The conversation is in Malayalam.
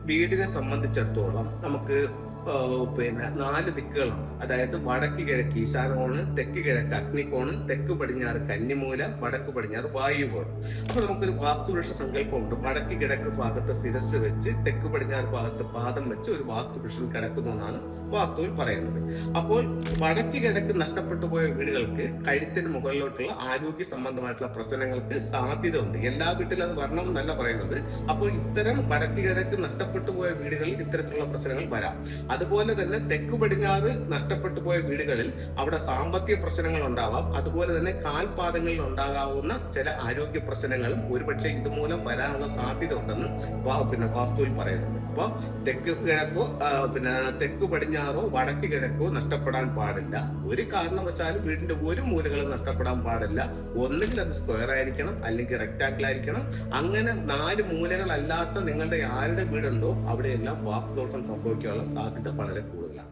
വീടിനെ സംബന്ധിച്ചിടത്തോളം നമുക്ക് പിന്നെ 4 ദിക്കുകളുണ്ട്. അതായത് വടക്ക് കിഴക്ക് ഈശാനകോണ്, തെക്ക് കിഴക്ക് അഗ്നികോണ്, തെക്ക് പടിഞ്ഞാറ് കന്നിമൂല, വടക്ക് പടിഞ്ഞാറ് വായുകോണ്. അപ്പൊ നമുക്കൊരു വാസ്തുപുരുഷ സങ്കല്പമുണ്ട്. വടക്ക് കിഴക്ക് ഭാഗത്ത് ശിരസ് വെച്ച് തെക്ക് പടിഞ്ഞാറ് ഭാഗത്ത് പാദം വെച്ച് ഒരു വാസ്തുപുരുഷൻ കിടക്കുന്നു എന്നാണ് വാസ്തുവിൽ പറയുന്നത്. അപ്പോൾ വടക്ക് കിഴക്ക് നഷ്ടപ്പെട്ടു പോയ വീടുകൾക്ക് കഴുത്തിന് മുകളിലോട്ടുള്ള ആരോഗ്യ സംബന്ധമായിട്ടുള്ള പ്രശ്നങ്ങൾക്ക് സാധ്യത ഉണ്ട്. എല്ലാ വീട്ടിലും അത് വരണം എന്നല്ല പറയുന്നത്. അപ്പോൾ ഇത്തരം വടക്ക് കിഴക്ക് നഷ്ടപ്പെട്ടു പോയ വീടുകളിൽ ഇത്തരത്തിലുള്ള പ്രശ്നങ്ങൾ വരാം. അതുപോലെ തന്നെ തെക്ക് പടിഞ്ഞാറ് നഷ്ടപ്പെട്ടു പോയ വീടുകളിൽ അവിടെ സാമ്പത്തിക പ്രശ്നങ്ങൾ ഉണ്ടാവാം. അതുപോലെ തന്നെ കാൽപാദങ്ങളിൽ ഉണ്ടാകാവുന്ന ചില ആരോഗ്യ പ്രശ്നങ്ങളും ഒരുപക്ഷെ ഇതുമൂലം വരാനുള്ള സാധ്യത ഉണ്ടെന്ന് വാസ്തുവിൽ പറയുന്നുണ്ട്. അപ്പോൾ തെക്ക് കിഴക്കോ തെക്ക് പടിഞ്ഞാറോ വടക്ക് കിഴക്കോ നഷ്ടപ്പെടാൻ പാടില്ല. ഒരു കാരണവശാലും വീടിന്റെ ഒരു മൂലകളും നഷ്ടപ്പെടാൻ പാടില്ല. ഒന്നുകിൽ അത് സ്ക്വയർ ആയിരിക്കണം, അല്ലെങ്കിൽ റെക്ടാങ്കിൾ ആയിരിക്കണം. അങ്ങനെ 4 മൂലകളല്ലാത്ത നിങ്ങളുടെ ആരുടെ വീടുണ്ടോ അവിടെയെല്ലാം വാസ്തുദോഷം സംഭവിക്കാനുള്ള സാധ്യത വളരെ കൂടുതലാണ്.